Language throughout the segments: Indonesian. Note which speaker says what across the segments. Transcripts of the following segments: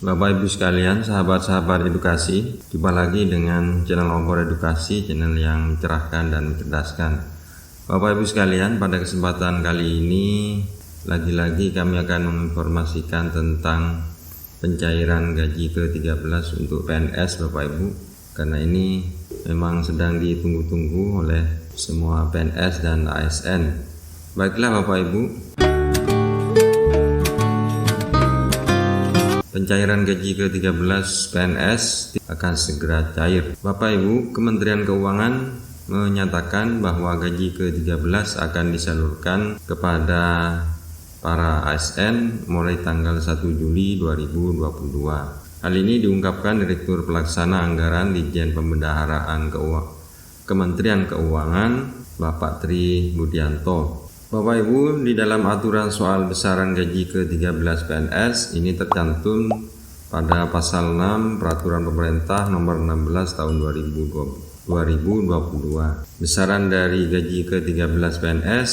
Speaker 1: Bapak Ibu sekalian, sahabat-sahabat edukasi, jumpa lagi dengan channel Obor Edukasi, channel yang mencerahkan dan mencerdaskan. Bapak Ibu sekalian, pada kesempatan kali ini lagi-lagi kami akan menginformasikan tentang pencairan gaji ke-13 untuk PNS Bapak Ibu, karena ini memang sedang ditunggu-tunggu oleh semua PNS dan ASN. Baiklah Bapak Ibu, pencairan gaji ke-13 PNS akan segera cair. Bapak Ibu, Kementerian Keuangan menyatakan bahwa gaji ke-13 akan disalurkan kepada para ASN mulai tanggal 1 Juli 2022. Hal ini diungkapkan Direktur Pelaksana Anggaran Ditjen Pembendaharaan Kementerian Keuangan Bapak Tri Budianto. Bapak Ibu, di dalam aturan soal besaran gaji ke-13 PNS ini tercantum pada pasal 6 Peraturan Pemerintah Nomor 16 Tahun 2022. Besaran dari gaji ke-13 PNS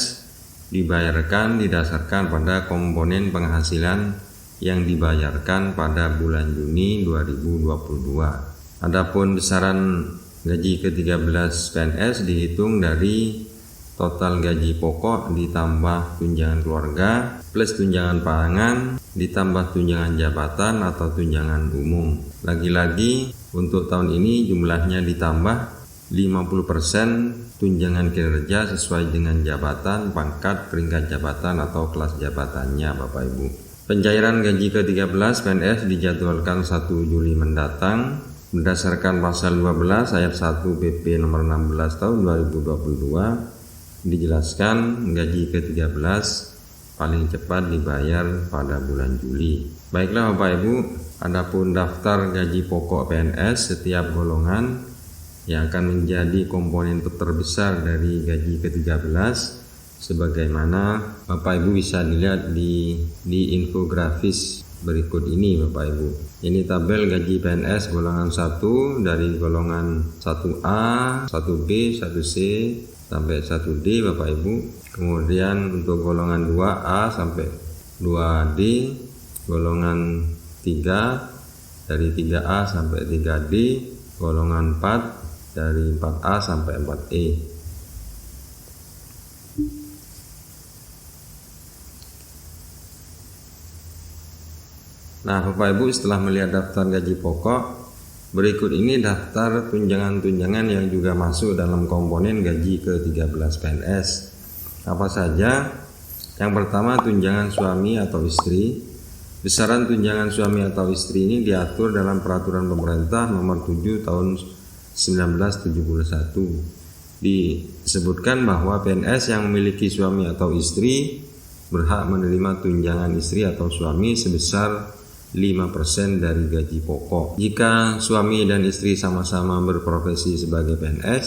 Speaker 1: dibayarkan didasarkan pada komponen penghasilan yang dibayarkan pada bulan Juni 2022. Adapun besaran gaji ke-13 PNS dihitung dari total gaji pokok ditambah tunjangan keluarga plus tunjangan pangan ditambah tunjangan jabatan atau tunjangan umum. Lagi-lagi untuk tahun ini jumlahnya ditambah 50% tunjangan kinerja sesuai dengan jabatan, pangkat, peringkat jabatan atau kelas jabatannya Bapak Ibu. Pencairan gaji ke-13 PNS dijadwalkan 1 Juli mendatang berdasarkan pasal 12 ayat 1 PP nomor 16 tahun 2022. Dijelaskan gaji ke-13 paling cepat dibayar pada bulan Juli. Baiklah Bapak Ibu, adapun daftar gaji pokok PNS setiap golongan yang akan menjadi komponen terbesar dari gaji ke-13 sebagaimana Bapak Ibu bisa dilihat di infografis berikut ini Bapak Ibu. Ini tabel gaji PNS golongan 1 dari golongan 1A, 1B, 1C sampai 1D Bapak Ibu. Kemudian untuk golongan 2A sampai 2D, golongan 3 dari 3A sampai 3D, golongan 4 dari 4A sampai 4E. Nah Bapak Ibu, setelah melihat daftar gaji pokok, berikut ini daftar tunjangan-tunjangan yang juga masuk dalam komponen gaji ke-13 PNS. Apa saja? Yang pertama, tunjangan suami atau istri. Besaran tunjangan suami atau istri ini diatur dalam Peraturan Pemerintah Nomor 7 Tahun 1971. Disebutkan bahwa PNS yang memiliki suami atau istri berhak menerima tunjangan istri atau suami sebesar 5% dari gaji pokok. Jika suami dan istri sama-sama berprofesi sebagai PNS,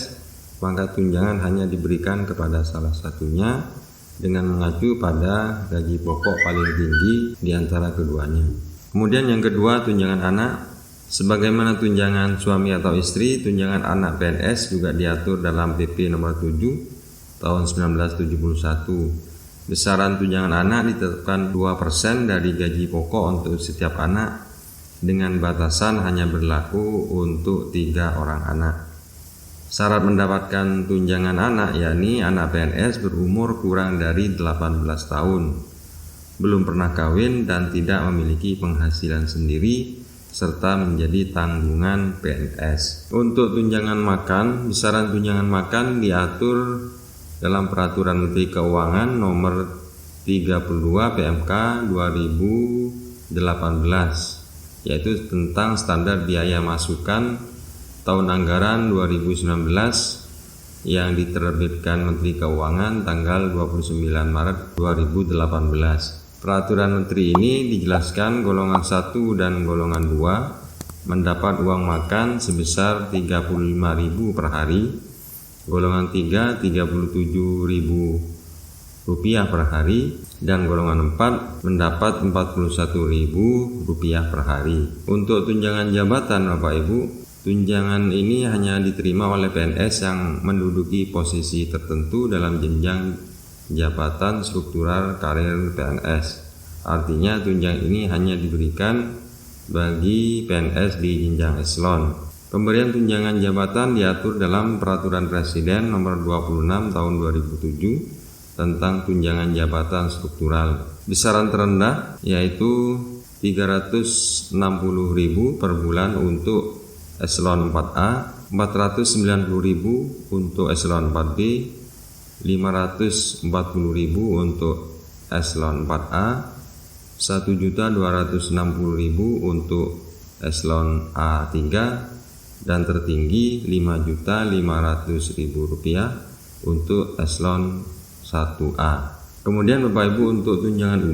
Speaker 1: maka tunjangan hanya diberikan kepada salah satunya dengan mengacu pada gaji pokok paling tinggi di antara keduanya. Kemudian yang kedua, tunjangan anak. Sebagaimana tunjangan suami atau istri, tunjangan anak PNS juga diatur dalam PP nomor 7 tahun 1971. Besaran tunjangan anak ditetapkan 2% dari gaji pokok untuk setiap anak dengan batasan hanya berlaku untuk 3 orang anak. Syarat mendapatkan tunjangan anak yakni anak PNS berumur kurang dari 18 tahun, belum pernah kawin dan tidak memiliki penghasilan sendiri serta menjadi tanggungan PNS. Untuk tunjangan makan, besaran tunjangan makan diatur dalam Peraturan Menteri Keuangan Nomor 32 PMK 2018, yaitu tentang standar biaya masukan tahun anggaran 2019 yang diterbitkan Menteri Keuangan tanggal 29 Maret 2018. Peraturan Menteri ini dijelaskan golongan 1 dan golongan 2 mendapat uang makan sebesar 35.000 per hari, golongan 3 37.000 rupiah per hari, dan golongan 4 mendapat 41.000 rupiah per hari. Untuk tunjangan jabatan Bapak Ibu, tunjangan ini hanya diterima oleh PNS yang menduduki posisi tertentu dalam jenjang jabatan struktural karir PNS. Artinya tunjangan ini hanya diberikan bagi PNS di jenjang eselon. Pemberian tunjangan jabatan diatur dalam Peraturan Presiden Nomor 26 Tahun 2007 tentang tunjangan jabatan struktural. Besaran terendah yaitu 360.000 per bulan untuk eselon 4A, 490.000 untuk eselon 4B, 540.000 untuk eselon 4A, 1.260.000 untuk eselon A3, dan tertinggi Rp5.500.000 untuk eselon 1A. Kemudian Bapak Ibu, untuk tunjangan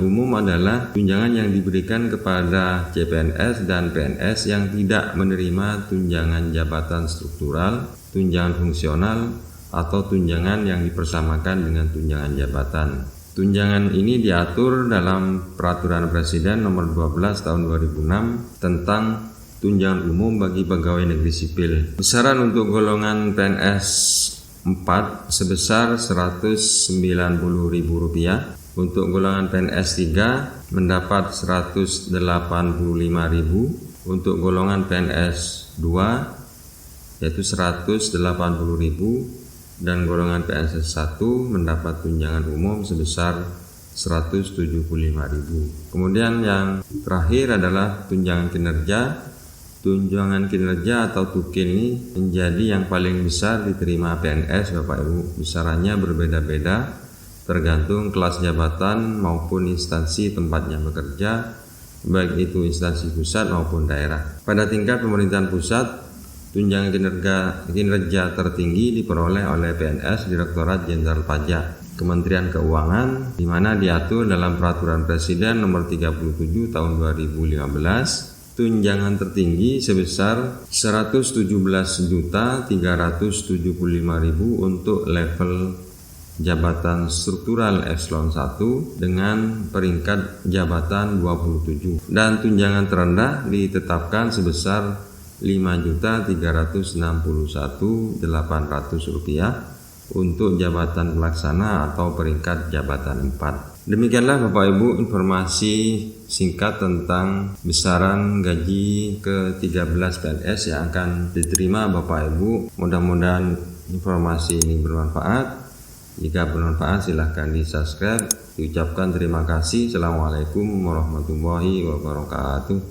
Speaker 1: umum adalah tunjangan yang diberikan kepada CPNS dan PNS yang tidak menerima tunjangan jabatan struktural, tunjangan fungsional, atau tunjangan yang dipersamakan dengan tunjangan jabatan. Tunjangan ini diatur dalam Peraturan Presiden Nomor 12 Tahun 2006 tentang tunjangan umum bagi pegawai negeri sipil. Besaran untuk golongan PNS 4 sebesar Rp190.000, untuk golongan PNS 3 mendapat Rp185.000, untuk golongan PNS 2 yaitu Rp180.000, dan golongan PNS 1 mendapat tunjangan umum sebesar Rp175.000. Kemudian yang terakhir adalah tunjangan kinerja. Tunjangan kinerja atau TUKIN ini menjadi yang paling besar diterima PNS Bapak Ibu. Besarannya berbeda-beda tergantung kelas jabatan maupun instansi tempatnya bekerja, baik itu instansi pusat maupun daerah. Pada tingkat pemerintahan pusat, tunjangan kinerja tertinggi diperoleh oleh PNS Direktorat Jenderal Pajak Kementerian Keuangan, di mana diatur dalam Peraturan Presiden Nomor 37 Tahun 2015. Tunjangan tertinggi sebesar Rp117.375.000 untuk level jabatan struktural eselon 1 dengan peringkat jabatan 27, dan tunjangan terendah ditetapkan sebesar Rp5.361.800 untuk jabatan pelaksana atau peringkat jabatan 4. Demikianlah Bapak Ibu informasi singkat tentang besaran gaji ke-13 PNS yang akan diterima Bapak Ibu. Mudah-mudahan informasi ini bermanfaat. Jika bermanfaat silahkan di subscribe. Diucapkan terima kasih. Assalamualaikum warahmatullahi wabarakatuh.